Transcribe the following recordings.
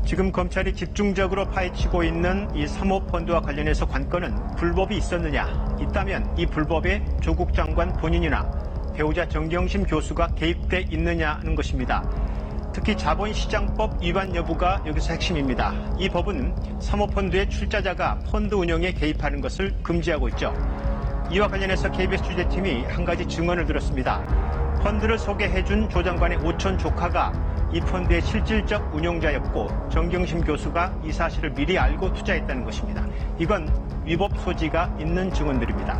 지금 검찰이 집중적으로 파헤치고 있는 이 사모펀드와 관련해서 관건은 불법이 있었느냐, 있다면 이 불법에 조국 장관 본인이나 배우자 정경심 교수가 개입돼 있느냐는 것입니다. 특히 자본시장법 위반 여부가 여기서 핵심입니다. 이 법은 사모펀드의 출자자가 펀드 운영에 개입하는 것을 금지하고 있죠. 이와 관련해서 KBS 취재팀이 한 가지 증언을 들었습니다. 펀드를 소개해준 조 장관의 오촌 조카가 이 펀드의 실질적 운용자였고 정경심 교수가 이 사실을 미리 알고 투자했다는 것입니다. 이건 위법 소지가 있는 증언들입니다.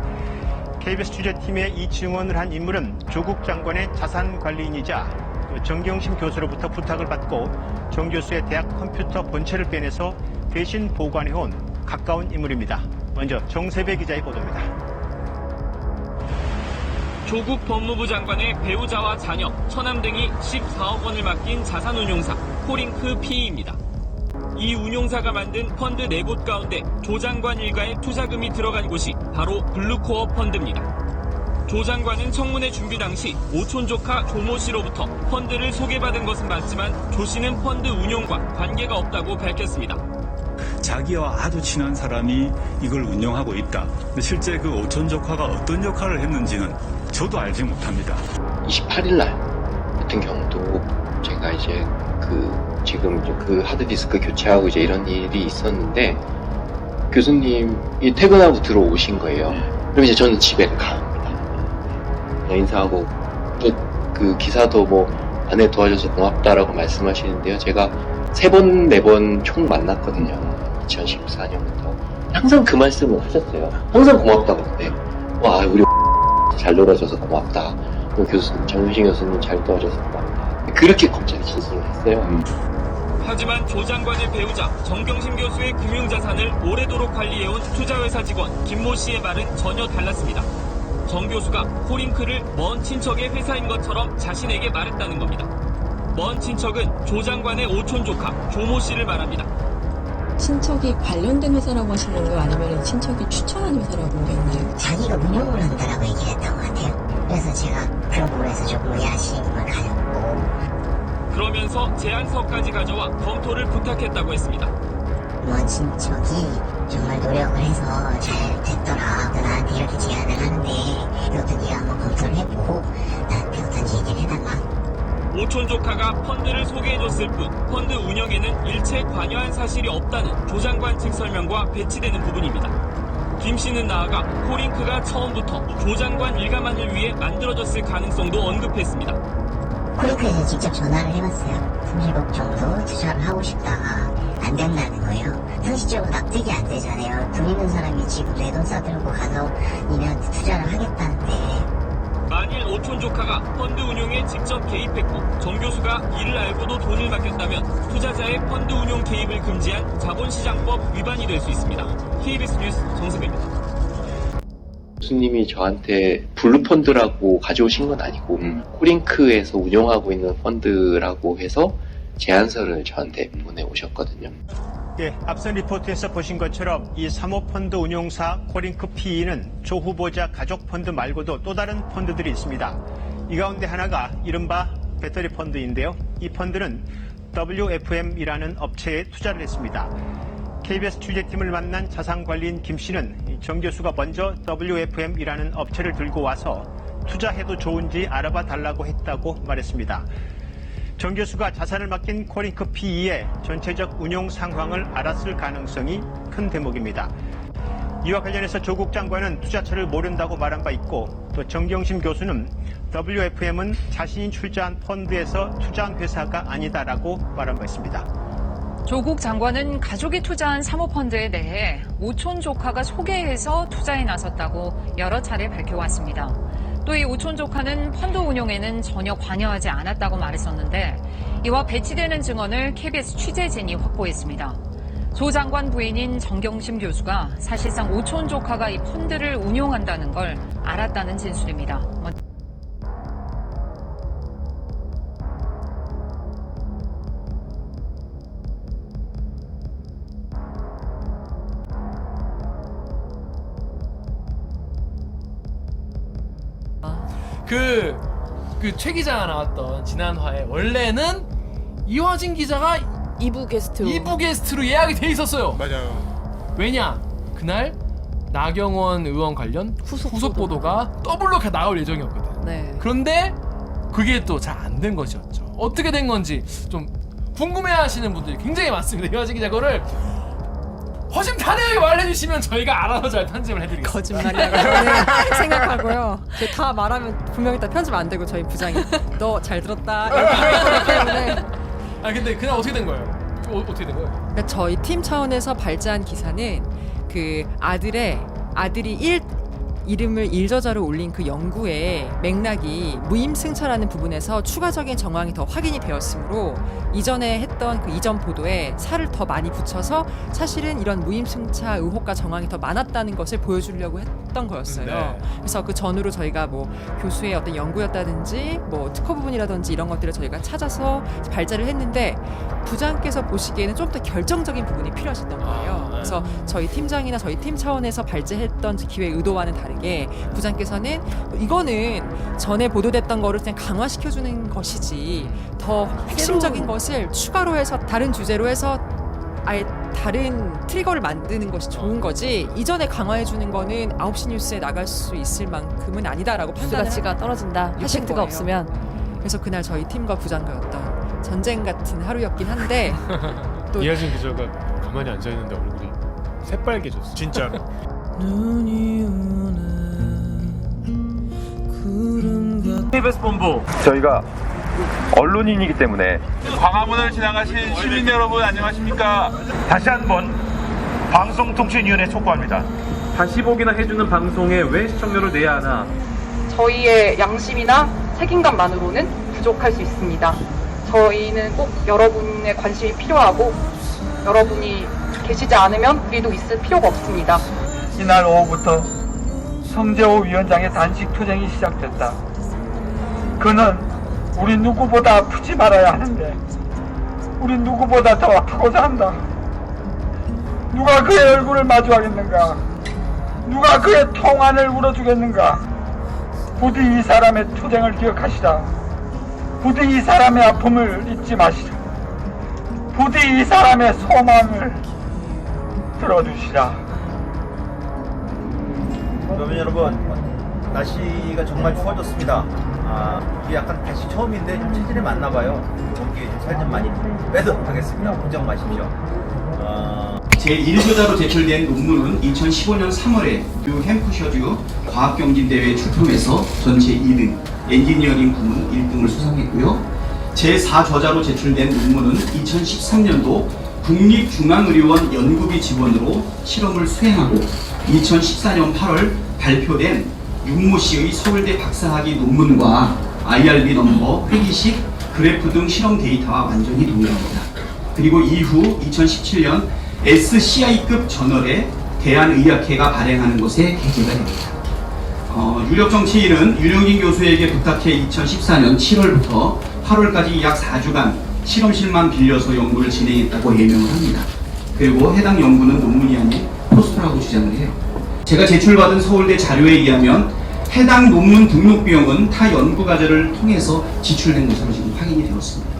KBS 취재팀의 이 증언을 한 인물은 조국 장관의 자산관리인이자 정경심 교수로부터 부탁을 받고 정 교수의 대학 컴퓨터 본체를 빼내서 대신 보관해온 가까운 인물입니다. 먼저 정세배 기자의 보도입니다. 조국 법무부 장관의 배우자와 자녀, 처남 등이 14억 원을 맡긴 자산운용사 코링크 PE입니다. 이 운용사가 만든 펀드 4곳 가운데 조 장관 일가의 투자금이 들어간 곳이 바로 블루코어 펀드입니다. 조 장관은 청문회 준비 당시 오촌 조카 조모 씨로부터 펀드를 소개받은 것은 맞지만 조 씨는 펀드 운용과 관계가 없다고 밝혔습니다. 자기와 아주 친한 사람이 이걸 운영하고 있다. 근데 실제 그 오촌 조카가 어떤 역할을 했는지는 저도 알지 못합니다. 28일 날 같은 경우도 제가 이제 지금 그 하드디스크 교체하고 이제 이런 일이 있었는데 교수님이 퇴근하고 들어오신 거예요. 그럼 이제 저는 집에 갑니다. 인사하고 그 기사도 뭐 아내 도와줘서 고맙다라고 말씀하시는데요. 제가 3번, 4번 총 만났거든요. 2014년부터. 항상 그 말씀을 하셨어요. 항상 고맙다고. 근데 와, 우리 잘 놀아줘서 고맙다. 정유신 교수님 잘 도와줘서 고맙다. 그렇게 검찰이 진술을 했어요. 하지만 조 장관의 배우자 정경심 교수의 금융자산을 오래도록 관리해온 투자회사 직원 김모 씨의 말은 전혀 달랐습니다. 정 교수가 코링크를 먼 친척의 회사인 것처럼 자신에게 말했다는 겁니다. 먼 친척은 조 장관의 오촌 조카 조모 씨를 말합니다. 친척이 관련된 회사라고 하신 건가요? 아니면 친척이 추천한 회사라고 했나요? 자기가 운영을 한다라고 얘기했던 것 같아요. 그래서 제가 그런 부분에서 조금 의아심을 가졌고 그러면서 제안서까지 가져와 검토를 부탁했다고 했습니다. 먼 친척이 정말 노력을 해서 잘 됐더라. 나한테 이렇게 제안을 하는데 이것도 네가 한번 검토를 해보고 나한테 어떤지 얘기를 해달라. 오촌 조카가 펀드를 소개해줬을 뿐 펀드 운영에는 일체 관여한 사실이 없다는 조 장관 측 설명과 배치되는 부분입니다. 김 씨는 나아가 코링크가 처음부터 조 장관 일가만을 위해 만들어졌을 가능성도 언급했습니다. 코링크에서 직접 전화를 해봤어요. 30억 정도 투자를 하고 싶다가 안 된다는 거예요. 상식적으로 납득이 안 되잖아요. 돈 있는 사람이 지금 내 돈 싸들고 가서 니네한테 투자를 하겠다는데. 만일 오촌 조카가 펀드 운용에 직접 개입했고 정 교수가 이를 알고도 돈을 맡겼다면 투자자의 펀드 운용 개입을 금지한 자본시장법 위반이 될 수 있습니다. KBS 뉴스 정세배입니다. 교수님이 저한테 블루펀드라고 가져오신 건 아니고 코링크에서 운영하고 있는 펀드라고 해서 제안서를 저한테 보내오셨거든요. 예, 앞선 리포트에서 보신 것처럼 이 사모펀드 운용사 코링크 PE는 조 후보자 가족펀드 말고도 또 다른 펀드들이 있습니다. 이 가운데 하나가 이른바 배터리 펀드인데요. 이 펀드는 WFM이라는 업체에 투자를 했습니다. KBS 취재팀을 만난 자산관리인 김 씨는 정 교수가 먼저 WFM이라는 업체를 들고 와서 투자해도 좋은지 알아봐 달라고 했다고 말했습니다. 정 교수가 자산을 맡긴 코링크 PE의 전체적 운용 상황을 알았을 가능성이 큰 대목입니다. 이와 관련해서 조국 장관은 투자처를 모른다고 말한 바 있고 또 정경심 교수는 WFM은 자신이 출자한 펀드에서 투자한 회사가 아니다라고 말한 바 있습니다. 조국 장관은 가족이 투자한 사모펀드에 대해 오촌 조카가 소개해서 투자에 나섰다고 여러 차례 밝혀왔습니다. 또 이 오촌 조카는 펀드 운용에는 전혀 관여하지 않았다고 말했었는데 이와 배치되는 증언을 KBS 취재진이 확보했습니다. 조 장관 부인인 정경심 교수가 사실상 오촌 조카가 이 펀드를 운용한다는 걸 알았다는 진술입니다. 최 기자가 나왔던 지난 화에 원래는 이화진 기자가 2부 게스트로. 2부 게스트로 예약이 돼 있었어요. 맞아요. 왜냐? 그날 나경원 의원 관련 후속 보도가 더블로 나올 예정이었거든. 네. 그런데 그게 또 잘 안 된 것이었죠. 어떻게 된 건지 좀 궁금해하시는 분들이 굉장히 많습니다. 이화진 기자 그거를 허심탄회하게 말해주시면 저희가 알아서 잘 편집을 해드리겠습니다. 거짓말이라고 저는 생각하고요. 다 말하면 분명히 다 편집 안 되고 저희 부장이 너 잘 들었다 이렇게 때문에. 아 근데 그날 어떻게 된 거예요? 어떻게 된 거예요? 그러니까 저희 팀 차원에서 발제한 기사는 그 아들이 이름을 일저자로 올린 그 연구의 맥락이 무임승차라는 부분에서 추가적인 정황이 더 확인이 되었으므로 이전에 했던 그 이전 보도에 살을 더 많이 붙여서 사실은 이런 무임승차 의혹과 정황이 더 많았다는 것을 보여주려고 했던 거였어요. 네. 그래서 그 전후로 저희가 뭐 교수의 어떤 연구였다든지 뭐 특허 부분이라든지 이런 것들을 저희가 찾아서 발제를 했는데 부장께서 보시기에는 좀 더 결정적인 부분이 필요하셨던 거예요. 그래서 저희 팀장이나 저희 팀 차원에서 발제했던 기획 의도와는 다르게 부장께서는 이거는 전에 보도됐던 거를 그냥 강화시켜주는 것이지 더 핵심적인 것을 추가로 해서 다른 주제로 해서 아예 다른 트리거를 만드는 것이 좋은 거지 이전에 강화해주는 거는 9시 뉴스에 나갈 수 있을 만큼은 아니다라고 뉴스 판단을 가치가 떨어진다. 해시태그가 거예요. 없으면. 그래서 그날 저희 팀과 부장과였던 전쟁 같은 하루였긴 한데 또 이하진 기자가 가만히 앉아 있는데 얼굴이 새빨개졌어. 진짜로. KBS 본부 저희가 언론인이기 때문에 광화문을 지나가신 시민 여러분 안녕하십니까? 다시 한번 방송통신위원회 촉구합니다. 다시 보기나 해주는 방송에 왜 시청료를 내야 하나? 저희의 양심이나 책임감만으로는 부족할 수 있습니다. 저희는 꼭 여러분의 관심이 필요하고 여러분이 계시지 않으면 우리도 있을 필요가 없습니다. 이날 오후부터 성재호 위원장의 단식 투쟁이 시작됐다. 그는 우리 누구보다 아프지 말아야 하는데 우리 누구보다 더 아프고자 한다. 누가 그의 얼굴을 마주하겠는가? 누가 그의 통안을 울어주겠는가? 부디 이 사람의 투쟁을 기억하시라. 부디 이 사람의 아픔을 잊지 마시라. 부디 이 사람의 소망을 들어주시라. 그러면 여러분, 날씨가 정말 추워졌습니다. 이게 약간 다시 처음인데 좀 체질이 맞나봐요. 몸기에 좀 살 좀 많이 빼도록 하겠습니다. 걱정 마십시오. 제1저자로 제출된 논문은 2015년 3월에 뉴 햄프셔주 과학경진대회에 출품해서 전체 2등, 엔지니어링 부문 1등을 수상했고요. 제4저자로 제출된 논문은 2013년도 국립중앙의료원 연구비 지원으로 실험을 수행하고 2014년 8월 발표된 윤모 씨의 서울대 박사학위 논문과 IRB 넘버, 회기식, 그래프 등 실험 데이터와 완전히 동일합니다. 그리고 이후 2017년 SCI급 저널에 대한의학회가 발행하는 것에 게재가 됩니다. 유력 정치인은 윤영진 교수에게 부탁해 2014년 7월부터 8월까지 약 4주간 실험실만 빌려서 연구를 진행했다고 해명을 합니다. 그리고 해당 연구는 논문이 아닌 포스터라고 주장을 해요. 제가 제출받은 서울대 자료에 의하면 해당 논문 등록 비용은 타 연구과제를 통해서 지출된 것으로 지금 확인이 되었습니다.